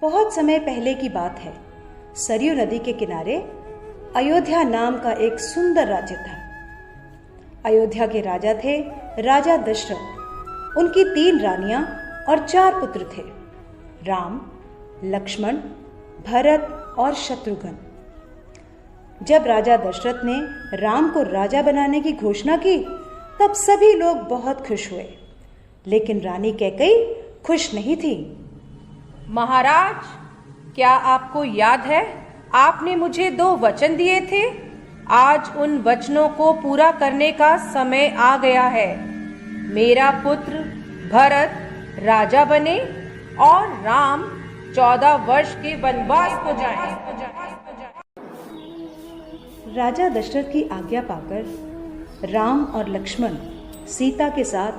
बहुत समय पहले की बात है। सरयू नदी के किनारे अयोध्या नाम का एक सुंदर राज्य था। अयोध्या के राजा थे राजा दशरथ। उनकी 3 रानियां और 4 पुत्र थे, राम, लक्ष्मण, भरत और शत्रुघ्न। जब राजा दशरथ ने राम को राजा बनाने की घोषणा की तब सभी लोग बहुत खुश हुए, लेकिन रानी कैकेयी खुश नहीं थी। महाराज, क्या आपको याद है आपने मुझे 2 वचन दिए थे? आज उन वचनों को पूरा करने का समय आ गया है। मेरा पुत्र भरत राजा बने और राम 14 वर्ष के वनवास को जाए। राजा दशरथ की आज्ञा पाकर राम और लक्ष्मण सीता के साथ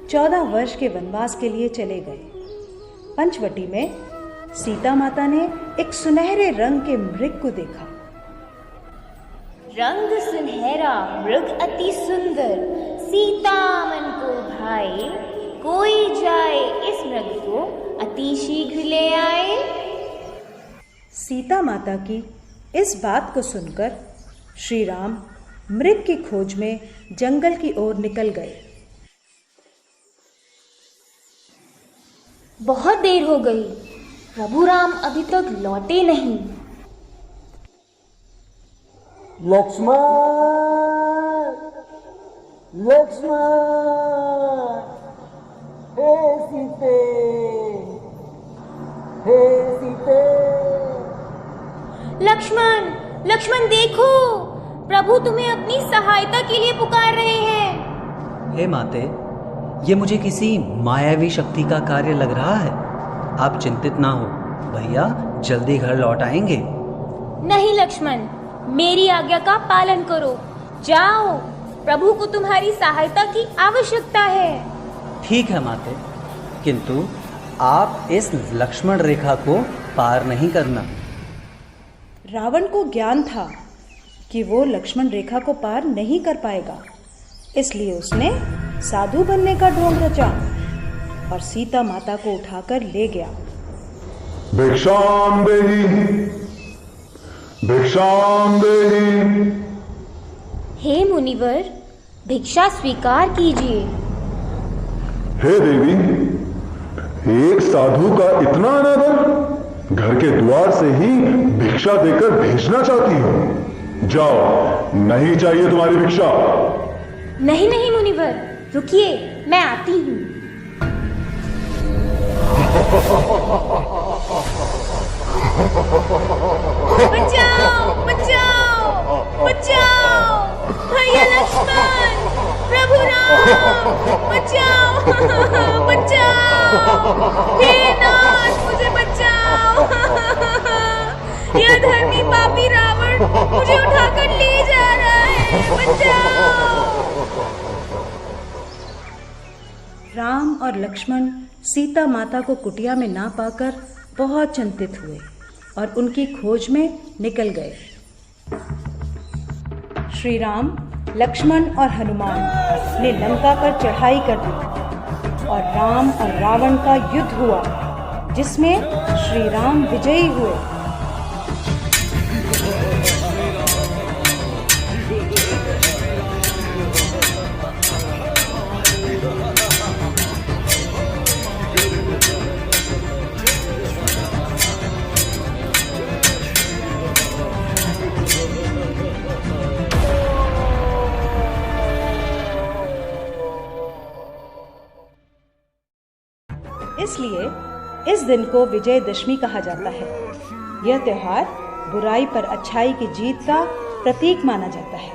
14 वर्ष के वनवास के लिए चले गए। पंचवटी में सीता माता ने एक सुनहरे रंग के मृग को देखा। रंग सुनहरा मृग अति सुंदर, सीता मन को भाए, कोई जाए इस मृग को अति शीघ्र ले आए। सीता माता की इस बात को सुनकर श्री राम मृग की खोज में जंगल की ओर निकल गए। बहुत देर हो गई, प्रभु राम अभी तक लौटे नहीं। लक्ष्मण, लक्ष्मण, हे सीते, हे सीते। लक्ष्मण, लक्ष्मण देखो, प्रभु तुम्हें अपनी सहायता के लिए पुकार रहे हैं। हे माते, ये मुझे किसी मायावी शक्ति का कार्य लग रहा है। आप चिंतित ना हो, भैया जल्दी घर लौट आएंगे। नहीं लक्ष्मण, मेरी आज्ञा का पालन करो। जाओ, प्रभु को तुम्हारी सहायता की आवश्यकता है। ठीक है माते, किंतु आप इस लक्ष्मण रेखा को पार नहीं करना। रावण को ज्ञान था कि वो लक्ष्मण रेखा को पार नहीं कर पाएगा, इसलिए उसने साधु बनने का ढोंग रचा और सीता माता को उठाकर ले गया। भिक्षाम देहि, भिक्षाम देहि। हे मुनिवर, भिक्षा स्वीकार कीजिए। हे देवी, एक साधु का इतना अनादर, घर के द्वार से ही भिक्षा देकर भेजना चाहती हो। जाओ, नहीं चाहिए तुम्हारी भिक्षा। नहीं नहीं मुनिवर, रुकिए, मैं आती हूँ। बचाओ, बचाओ, बचाओ, भैया लक्ष्मण, प्रभु राम, बचाओ, बचाओ, हे नाथ, मुझे बचाओ। यह धर्मी पापी रावण मुझे उठाकर ले जा रहा है, बचाओ। राम और लक्ष्मण सीता माता को कुटिया में ना पाकर बहुत चिंतित हुए और उनकी खोज में निकल गए। श्री राम, लक्ष्मण और हनुमान ने लंका पर चढ़ाई कर दी और राम और रावण का युद्ध हुआ, जिसमें श्री राम विजयी हुए। इसलिए इस दिन को विजयदशमी कहा जाता है। यह त्योहार बुराई पर अच्छाई की जीत का प्रतीक माना जाता है।